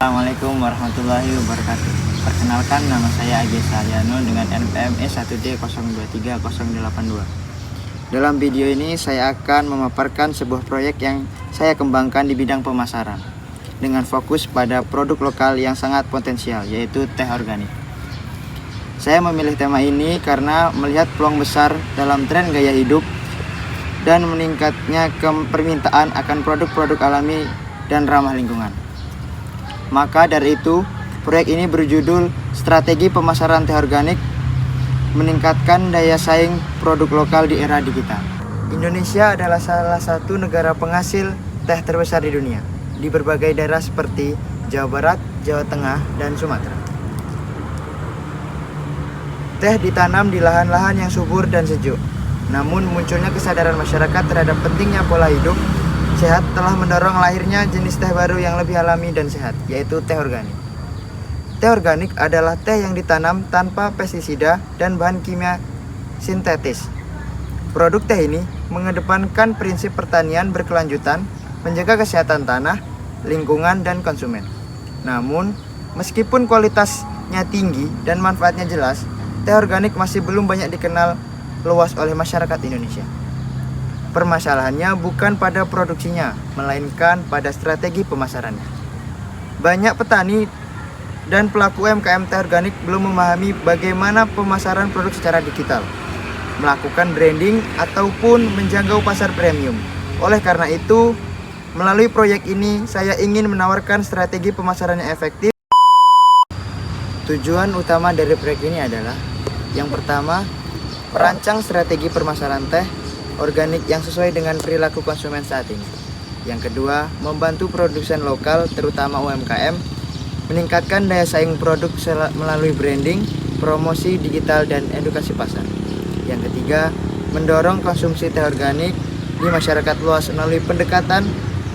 Assalamualaikum warahmatullahi wabarakatuh. Perkenalkan, nama saya Agi Saryano dengan NPM E1D023082. Dalam video ini saya akan memaparkan sebuah proyek yang saya kembangkan di bidang pemasaran dengan fokus pada produk lokal yang sangat potensial, yaitu teh organik. Saya memilih tema ini karena melihat peluang besar dalam tren gaya hidup dan meningkatnya permintaan akan produk-produk alami dan ramah lingkungan. Maka dari itu, proyek ini berjudul Strategi Pemasaran Teh Organik, meningkatkan daya saing produk lokal di era digital. Indonesia adalah salah satu negara penghasil teh terbesar di dunia, di berbagai daerah seperti Jawa Barat, Jawa Tengah, dan Sumatera. Teh ditanam di lahan-lahan yang subur dan sejuk. Namun munculnya kesadaran masyarakat terhadap pentingnya pola hidup sehat telah mendorong lahirnya jenis teh baru yang lebih alami dan sehat, yaitu teh organik. Teh organik adalah teh yang ditanam tanpa pestisida dan bahan kimia sintetis. Produk teh ini mengedepankan prinsip pertanian berkelanjutan, menjaga kesehatan tanah, lingkungan, dan konsumen. Namun, meskipun kualitasnya tinggi dan manfaatnya jelas, teh organik masih belum banyak dikenal luas oleh masyarakat Indonesia. Permasalahannya bukan pada produksinya, melainkan pada strategi pemasarannya. Banyak petani dan pelaku UMKM teh organik belum memahami bagaimana pemasaran produk secara digital, melakukan branding, ataupun menjangkau pasar premium. Oleh karena itu, melalui proyek ini, saya ingin menawarkan strategi pemasaran yang efektif. Tujuan utama dari proyek ini adalah, yang pertama, merancang strategi pemasaran teh organik yang sesuai dengan perilaku konsumen saat ini. Yang kedua, membantu produsen lokal, terutama UMKM, meningkatkan daya saing produk melalui branding, promosi digital, dan edukasi pasar. Yang ketiga, mendorong konsumsi teh organik di masyarakat luas melalui pendekatan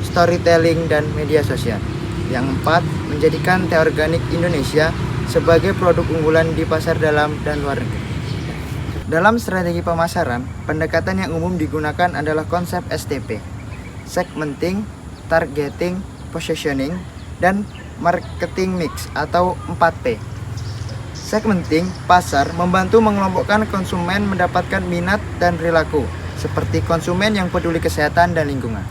storytelling dan media sosial. Yang empat, menjadikan teh organik Indonesia sebagai produk unggulan di pasar dalam dan luar negeri. Dalam strategi pemasaran, pendekatan yang umum digunakan adalah konsep STP, segmenting, targeting, positioning, dan marketing mix atau 4P. Segmenting pasar membantu mengelompokkan konsumen mendapatkan minat dan perilaku, seperti konsumen yang peduli kesehatan dan lingkungan.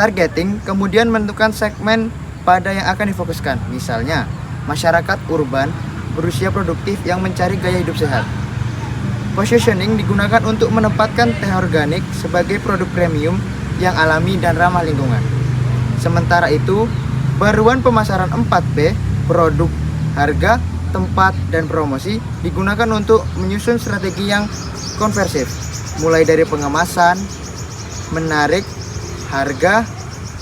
Targeting kemudian menentukan segmen pada yang akan difokuskan, misalnya masyarakat urban berusia produktif yang mencari gaya hidup sehat. Positioning digunakan untuk menempatkan teh organik sebagai produk premium yang alami dan ramah lingkungan. Sementara itu, baruan pemasaran 4P, produk, harga, tempat, dan promosi digunakan untuk menyusun strategi yang konversif, mulai dari pengemasan, menarik, harga,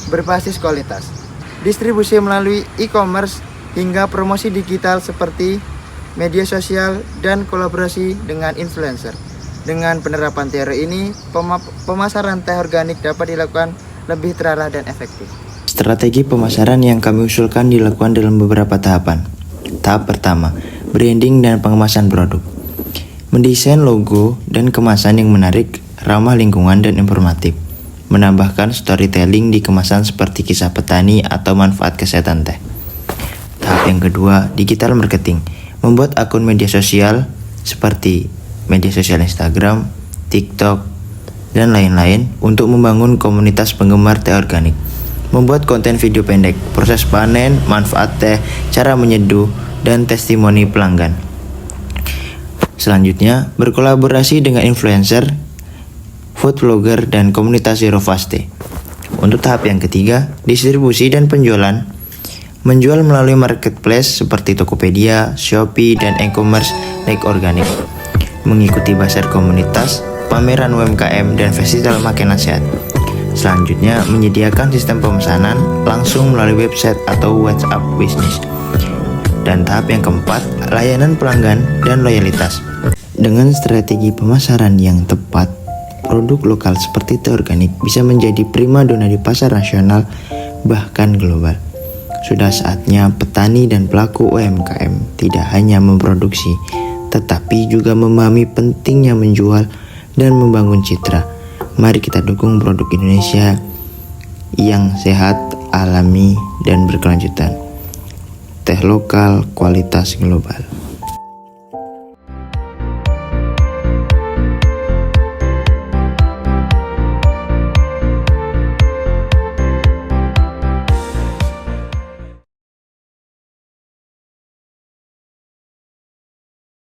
berbasis kualitas, distribusi melalui e-commerce, hingga promosi digital seperti media sosial dan kolaborasi dengan influencer. Dengan penerapan teori ini, pemasaran teh organik dapat dilakukan lebih terarah dan efektif. Strategi pemasaran yang kami usulkan dilakukan dalam beberapa tahapan. Tahap pertama, branding dan pengemasan produk. Mendesain logo dan kemasan yang menarik, ramah lingkungan, dan informatif. Menambahkan storytelling di kemasan seperti kisah petani atau manfaat kesehatan teh. Tahap yang kedua, digital marketing. Membuat akun media sosial seperti media sosial Instagram, TikTok, dan lain-lain untuk membangun komunitas penggemar teh organik. Membuat konten video pendek, proses panen, manfaat teh, cara menyeduh, dan testimoni pelanggan. Selanjutnya, berkolaborasi dengan influencer, food blogger, dan komunitas Zero Waste. Untuk tahap yang ketiga, distribusi dan penjualan. Menjual melalui marketplace seperti Tokopedia, Shopee, dan e-commerce like organik. Mengikuti bazar komunitas, pameran UMKM, dan festival makanan sehat. Selanjutnya, menyediakan sistem pemesanan langsung melalui website atau WhatsApp bisnis. Dan tahap yang keempat, layanan pelanggan dan loyalitas. Dengan strategi pemasaran yang tepat, produk lokal seperti teh organik bisa menjadi primadona di pasar nasional bahkan global. Sudah saatnya petani dan pelaku UMKM tidak hanya memproduksi, tetapi juga memahami pentingnya menjual dan membangun citra. Mari kita dukung produk Indonesia yang sehat, alami, dan berkelanjutan. teh lokal kualitas global.